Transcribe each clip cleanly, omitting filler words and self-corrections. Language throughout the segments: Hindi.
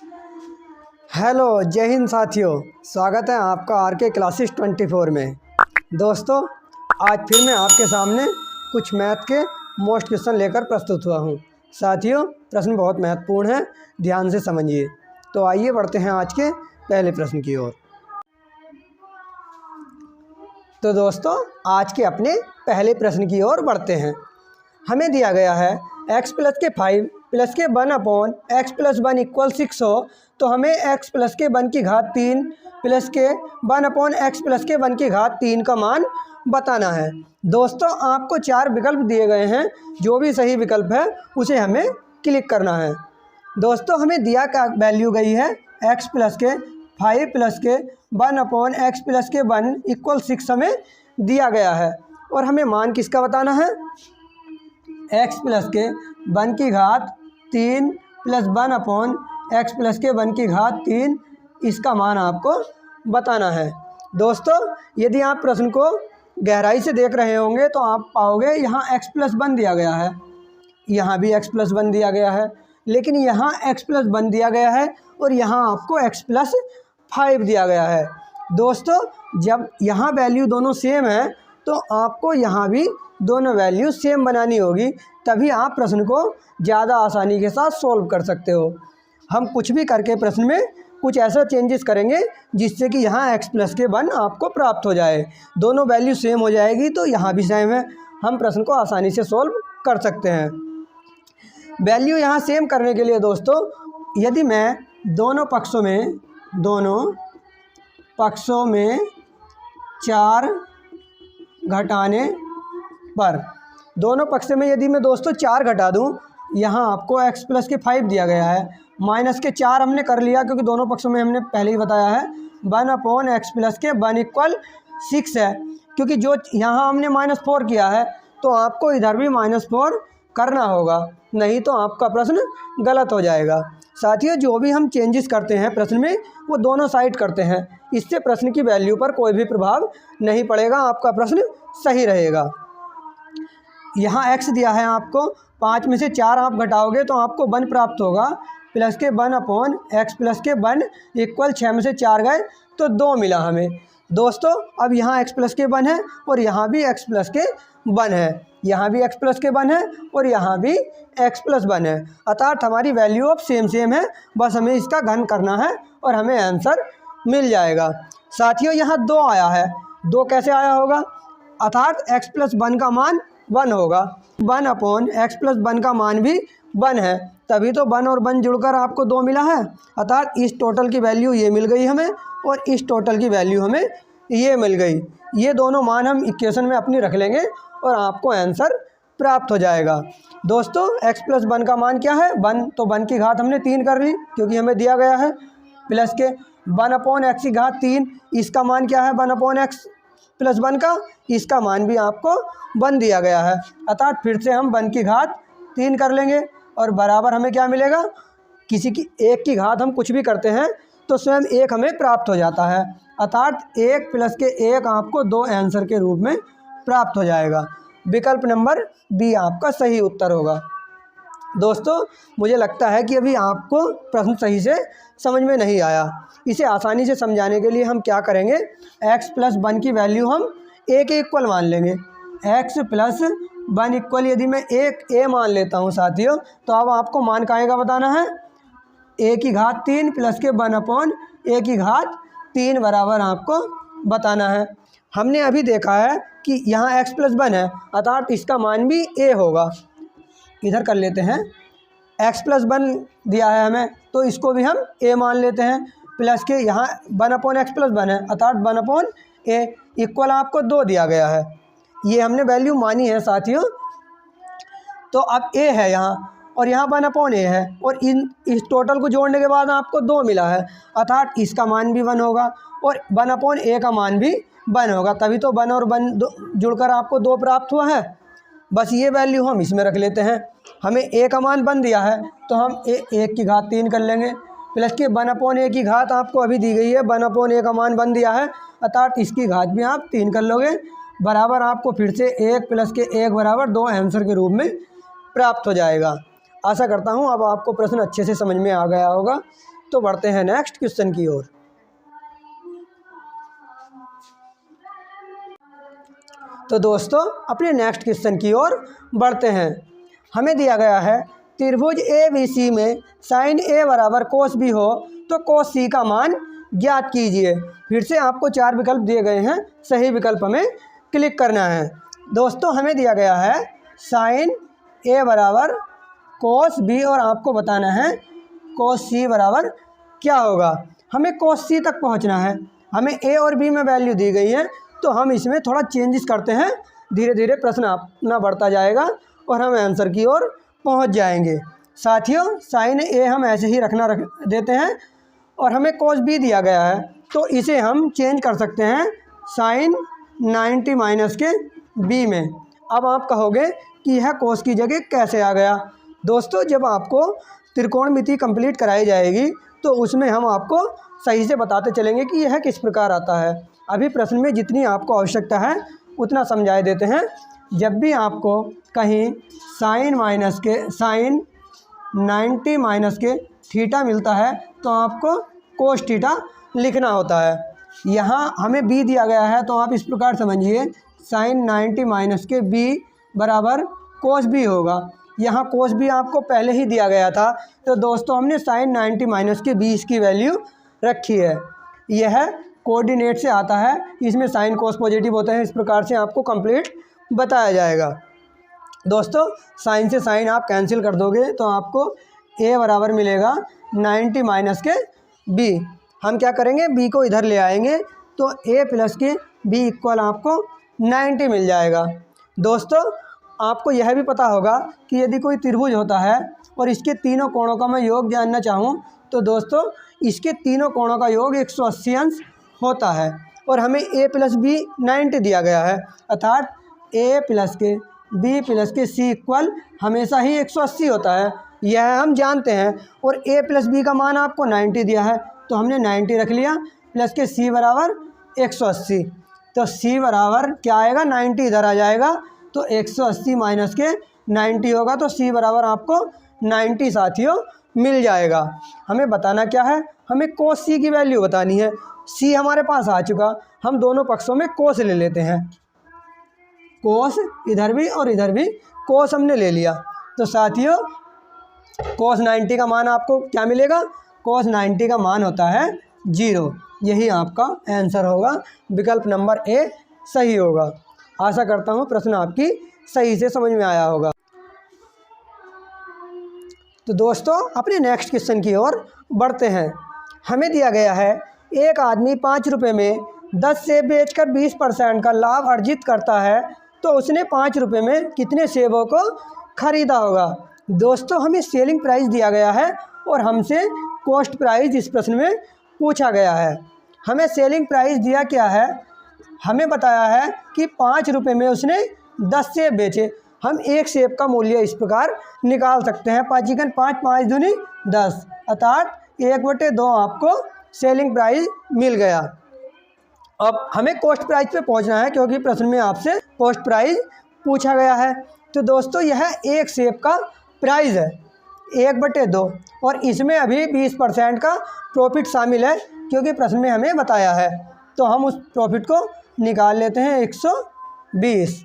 हेलो, जय हिंद साथियों। स्वागत है आपका आरके क्लासेस 24 में। दोस्तों, आज फिर मैं आपके सामने कुछ मैथ के मोस्ट क्वेश्चन लेकर प्रस्तुत हुआ हूं। साथियों, प्रश्न बहुत महत्वपूर्ण है, ध्यान से समझिए। तो आइए बढ़ते हैं आज के पहले प्रश्न की ओर। तो दोस्तों, आज के अपने पहले प्रश्न की ओर बढ़ते हैं। हमें दिया गया है x प्लस के 5 प्लस के 1 अपॉन एक्स प्लस 1 इक्वल 6 हो, तो हमें x प्लस के 1 की घात 3 प्लस के 1 अपॉन एक्स प्लस के 1 की घात 3 का मान बताना है। दोस्तों, आपको 4 विकल्प दिए गए हैं, जो भी सही विकल्प है उसे हमें क्लिक करना है। दोस्तों, हमें दिया क्या वैल्यू गई है, x प्लस के 5 प्लस के 1 अपॉन एक्स प्लस के 1 इक्वल 6 हमें दिया गया है, और हमें मान किसका बताना है, x प्लस के 1 की घात 3 प्लस 1 अपॉन एक्स प्लस के 1 की घात 3, इसका मान आपको बताना है। दोस्तों, यदि आप प्रश्न को गहराई से देख रहे होंगे तो आप पाओगे यहाँ x प्लस 1 दिया गया है, यहाँ भी x प्लस 1 दिया गया है, लेकिन यहाँ x प्लस 1 दिया गया है और यहाँ आपको x प्लस 5 दिया गया है। दोस्तों, जब यहाँ वैल्यू दोनों सेम है तो आपको यहाँ भी दोनों वैल्यू सेम बनानी होगी, तभी आप प्रश्न को ज़्यादा आसानी के साथ सॉल्व कर सकते हो। हम कुछ भी करके प्रश्न में कुछ ऐसा चेंजेस करेंगे जिससे कि यहाँ x प्लस के 1 आपको प्राप्त हो जाए। दोनों वैल्यू सेम हो जाएगी तो यहाँ भी सेम है, हम प्रश्न को आसानी से सॉल्व कर सकते हैं। वैल्यू यहाँ सेम करने के लिए दोस्तों, यदि मैं दोनों पक्षों में 4 घटाने पर, दोनों पक्ष में यदि मैं दोस्तों 4 घटा दूं, यहाँ आपको x प्लस के 5 दिया गया है, माइनस के 4 हमने कर लिया क्योंकि दोनों पक्षों में हमने पहले ही बताया है 1 अपॉन एक्स प्लस के 1 इक्वल 6 है, क्योंकि जो यहाँ हमने -4 किया है तो आपको इधर भी -4 करना होगा, नहीं तो आपका प्रश्न गलत हो जाएगा। साथियों, जो भी हम चेंजेस करते हैं प्रश्न में वो दोनों साइड करते हैं, इससे प्रश्न की वैल्यू पर कोई भी प्रभाव नहीं पड़ेगा, आपका प्रश्न सही रहेगा। यहाँ x दिया है आपको, 5 में से 4 आप घटाओगे तो आपको 1 प्राप्त होगा, प्लस के 1 अपॉन एक्स प्लस के 1 इक्वल 6 में से 4 गए तो 2 मिला हमें। दोस्तों, अब यहाँ x प्लस के 1 है और यहाँ भी x प्लस के 1 है, यहाँ भी x प्लस के 1 है और यहाँ भी x प्लस 1 है, अर्थात हमारी वैल्यू अब सेम है, बस हमें इसका घन करना है और हमें आंसर मिल जाएगा। साथियों, यहाँ 2 आया है, 2 कैसे आया होगा, अर्थात x प्लस 1 का मान 1 होगा, 1 अपॉन एक्स प्लस 1 का मान भी 1 है, तभी तो 1 और 1 जुड़कर आपको 2 मिला है, अर्थात इस टोटल की वैल्यू ये मिल गई हमें और इस टोटल की वैल्यू हमें ये मिल गई। ये दोनों मान हम इक्वेशन में अपनी रख लेंगे और आपको आंसर प्राप्त हो जाएगा। दोस्तों, x प्लस 1 का मान क्या है, 1, तो 1 की घात हमने 3 कर ली क्योंकि हमें दिया गया है, प्लस के 1 अपॉन एक्स की घात 3, इसका मान क्या है 1 अपॉन एक्स प्लस 1 का, इसका मान भी आपको 1 दिया गया है, अर्थात फिर से हम 1 की घात 3 कर लेंगे और बराबर हमें क्या मिलेगा, किसी की 1 की घात हम कुछ भी करते हैं तो स्वयं 1 हमें प्राप्त हो जाता है, अर्थात 1 प्लस के 1 आपको 2 आंसर के रूप में प्राप्त हो जाएगा। विकल्प नंबर बी आपका सही उत्तर होगा। दोस्तों, मुझे लगता है कि अभी आपको प्रश्न सही से समझ में नहीं आया, इसे आसानी से समझाने के लिए हम क्या करेंगे, x प्लस 1 की वैल्यू हम a के इक्वल मान लेंगे। x प्लस 1 इक्वल यदि मैं एक a मान लेता हूं साथियों, तो अब आपको मान का आएगा बताना है, a की घात 3 प्लस के 1 अपॉन a की घात 3 बराबर आपको बताना है। हमने अभी देखा है कि यहाँ x प्लस 1 है, अर्थात इसका मान भी a होगा। इधर कर लेते हैं, x प्लस 1 दिया है हमें तो इसको भी हम a मान लेते हैं, प्लस के यहाँ 1 अपॉन एक्स प्लस 1 है, अर्थात 1 अपॉन a इक्वल आपको 2 दिया गया है, ये हमने वैल्यू मानी है साथियों। तो अब a है यहाँ और यहाँ 1 अपॉन a है और इस टोटल को जोड़ने के बाद आपको 2 मिला है, अर्थात इसका मान भी 1 होगा और 1 अपॉन a का मान भी 1 होगा, तभी तो 1 और 1 जुड़कर आपको 2 प्राप्त हुआ है। बस ये वैल्यू हम इसमें रख लेते हैं, हमें a का मान 1 दिया है तो हम 1 की घात 3 कर लेंगे, प्लस के 1 अपॉन a की घात आपको अभी दी गई है, 1 अपॉन a का मान 1 दिया है, अर्थात इसकी घात भी आप 3 कर लोगे, बराबर आपको फिर से 1 प्लस के 1 बराबर 2 आंसर के रूप में प्राप्त हो जाएगा। आशा करता हूँ अब आपको प्रश्न अच्छे से समझ में आ गया होगा। तो बढ़ते हैं नेक्स्ट क्वेश्चन की ओर। तो दोस्तों अपने नेक्स्ट क्वेश्चन की ओर बढ़ते हैं। हमें दिया गया है त्रिभुज ABC में साइन A बराबर कोस B हो तो कोस C का मान ज्ञात कीजिए। फिर से आपको 4 विकल्प दिए गए हैं, सही विकल्प हमें क्लिक करना है। दोस्तों हमें दिया गया है साइन A बराबर कोस B और आपको बताना है कोस C बराबर क्या होगा। हमें कोस C तक पहुंचना है, हमें A और B में वैल्यू दी गई है, तो हम इसमें थोड़ा चेंजेस करते हैं, धीरे धीरे प्रश्न अपना बढ़ता जाएगा और हम आंसर की ओर पहुंच जाएंगे। साथियों साइन A हम ऐसे ही रख देते हैं और हमें कोस B दिया गया है, तो इसे हम चेंज कर सकते हैं साइन 90 माइनस के B में। अब आप कहोगे कि यह कोस की जगह कैसे आ गया। दोस्तों जब आपको त्रिकोणमिति कंप्लीट कराई जाएगी तो उसमें हम आपको सही से बताते चलेंगे कि यह किस प्रकार आता है। अभी प्रश्न में जितनी आपको आवश्यकता है उतना समझाए देते हैं। जब भी आपको कहीं साइन 90 माइनस के थीटा मिलता है तो आपको कोस थीटा लिखना होता है। यहाँ हमें B दिया गया है, तो आप इस प्रकार समझिए साइन 90 माइनस के B बराबर कोस B होगा। यहाँ कोस B आपको पहले ही दिया गया था, तो दोस्तों हमने साइन 90 माइनस के 20 की वैल्यू रखी है। यह कोऑर्डिनेट से आता है, इसमें साइन कोस पॉजिटिव होते हैं। इस प्रकार से आपको कंप्लीट बताया जाएगा। दोस्तों साइन से साइन आप कैंसिल कर दोगे तो आपको A बराबर मिलेगा 90 माइनस के B। हम क्या करेंगे, B को इधर ले आएंगे तो A प्लस के B इक्वल आपको 90 मिल जाएगा। दोस्तों आपको यह भी पता होगा कि यदि कोई त्रिभुज होता है और इसके तीनों कोणों का मैं योग जानना चाहूँ तो दोस्तों इसके तीनों कोणों का योग 180 अंश होता है और हमें A प्लस B 90 दिया गया है, अर्थात A प्लस के B प्लस के C इक्वल हमेशा ही 180 होता है, यह हम जानते हैं। और A प्लस B का मान आपको 90 दिया है, तो हमने 90 रख लिया, प्लस के C बराबर 180। तो C बराबर क्या आएगा, 90 इधर आ जाएगा, तो 180 माइनस के 90 होगा, तो C बराबर आपको 90 साथियों मिल जाएगा। हमें बताना क्या है, हमें कोस C की वैल्यू बतानी है। C हमारे पास आ चुका, हम दोनों पक्षों में कोस ले लेते हैं। कोस इधर भी और इधर भी कोस हमने ले लिया, तो साथियों कोस 90 का मान आपको क्या मिलेगा, कोस 90 का मान होता है 0। यही आपका आंसर होगा, विकल्प नंबर A सही होगा। आशा करता हूँ प्रश्न आपकी सही से समझ में आया होगा। तो दोस्तों अपने नेक्स्ट क्वेश्चन की ओर बढ़ते हैं। हमें दिया गया है एक आदमी 5 रुपये में 10 सेब बेचकर 20% का लाभ अर्जित करता है, तो उसने 5 रुपये में कितने सेबों को खरीदा होगा। दोस्तों हमें सेलिंग प्राइस दिया गया है और हमसे कॉस्ट प्राइस इस प्रश्न में पूछा गया है। हमें सेलिंग प्राइस दिया क्या है, हमें बताया है कि 5 रुपये में उसने 10 सेब बेचे। हम एक सेब का मूल्य इस प्रकार निकाल सकते हैं, 5 5 5 दूनी 10, अर्थात 1/2 आपको सेलिंग प्राइस मिल गया। अब हमें कॉस्ट प्राइस पे पहुंचना है, क्योंकि प्रश्न में आपसे कॉस्ट प्राइस पूछा गया है। तो दोस्तों यह एक सेब का प्राइस है 1/2 और इसमें अभी 20% का प्रॉफिट शामिल है, क्योंकि प्रश्न में हमें बताया है। तो हम उस प्रॉफिट को निकाल लेते हैं 120।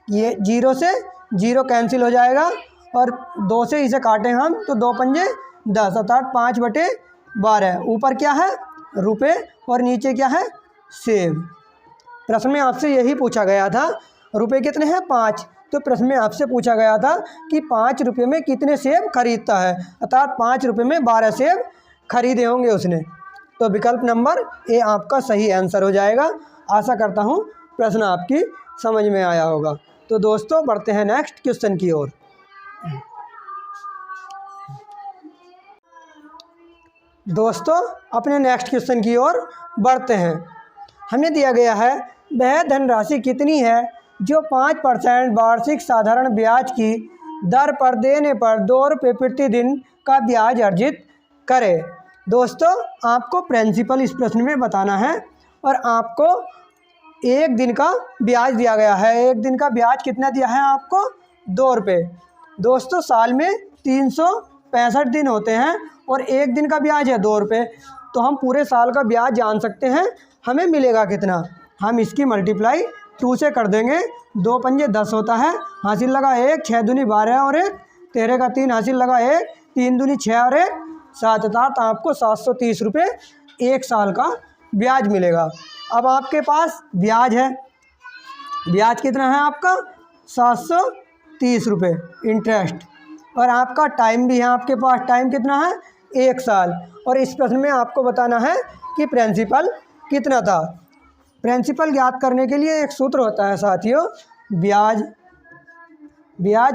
ये 0 से 0 कैंसिल हो जाएगा और 2 से इसे काटें हम तो 2 पंजे 10, अर्थात 5/12। ऊपर क्या है, रुपए, और नीचे क्या है, सेब। प्रश्न में आपसे यही पूछा गया था, रुपए कितने हैं 5, तो प्रश्न में आपसे पूछा गया था कि 5 रुपये में कितने सेब खरीदता है, अर्थात 5 रुपये में 12 सेब खरीदे होंगे उसने। तो विकल्प नंबर A आपका सही आंसर हो जाएगा। आशा करता हूँ प्रश्न आपकी समझ में आया होगा। तो दोस्तों बढ़ते हैं नेक्स्ट क्वेश्चन की ओर। दोस्तों अपने नेक्स्ट क्वेश्चन की ओर बढ़ते हैं। हमें दिया गया है वह धनराशि कितनी है जो 5% वार्षिक साधारण ब्याज की दर पर देने पर 2 रुपये प्रतिदिन का ब्याज अर्जित करे। दोस्तों आपको प्रिंसिपल इस प्रश्न में बताना है और आपको 1 दिन का ब्याज दिया गया है। 1 दिन का ब्याज कितना दिया है आपको, 2 रुपये। दोस्तों साल में 365 दिन होते हैं और एक दिन का ब्याज है 2 रुपये, तो हम पूरे साल का ब्याज जान सकते हैं हमें मिलेगा कितना। हम इसकी मल्टीप्लाई 2 से कर देंगे। 2 पंजे 10 होता है, हासिल लगा 1, 6 दूनी 12 और 1, 13 का 3 हासिल लगा 1, 3 दूनी 6 और 1 7, अर्थात आपको 730 रुपये एक साल का ब्याज मिलेगा। अब आपके पास ब्याज है, ब्याज कितना है आपका 730 रुपये इंटरेस्ट, और आपका टाइम भी है आपके पास, टाइम कितना है 1 साल। और इस प्रश्न में आपको बताना है कि प्रिंसिपल कितना था। प्रिंसिपल ज्ञात करने के लिए एक सूत्र होता है साथियों, ब्याज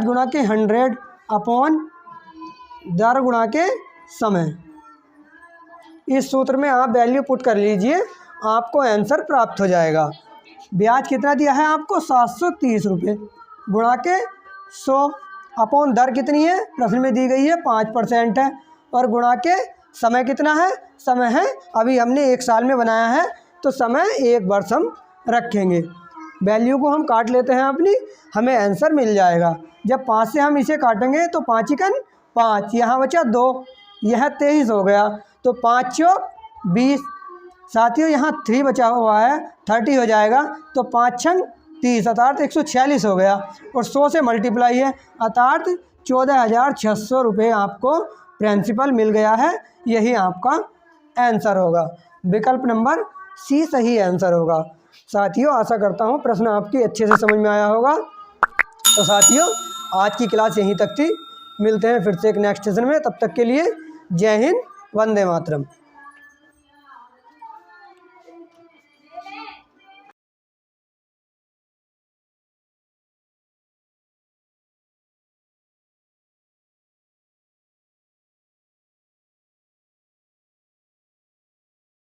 गुणा के 100 अपॉन दर गुणा के समय। इस सूत्र में आप वैल्यू पुट कर लीजिए, आपको आंसर प्राप्त हो जाएगा। ब्याज कितना दिया है आपको 730 रुपये, गुणा के 100 अपॉन दर कितनी है प्रश्न में दी गई है 5% है, और गुणा के समय कितना है, समय है अभी हमने 1 साल में बनाया है तो समय 1 वर्ष हम रखेंगे। वैल्यू को हम काट लेते हैं अपनी, हमें आंसर मिल जाएगा। जब 5 से हम इसे काटेंगे तो 5 चिकन 5, यहाँ बचा 2, यह 23 हो गया, तो 5 चौक 20। साथियों यहाँ 3 बचा हुआ है 30 हो जाएगा, तो 5 छंग 30 अर्थात 146 हो गया, और 100 से मल्टीप्लाई है अर्थात 14,600 रुपये आपको प्रिंसिपल मिल गया है। यही आपका आंसर होगा, विकल्प नंबर सी सही आंसर होगा। साथियों आशा करता हूँ प्रश्न आपकी अच्छे से समझ में आया होगा। तो साथियों आज की क्लास यहीं तक थी, मिलते हैं फिर से एक नेक्स्ट सेशन में, तब तक के लिए जय हिंद, वंदे मातरम।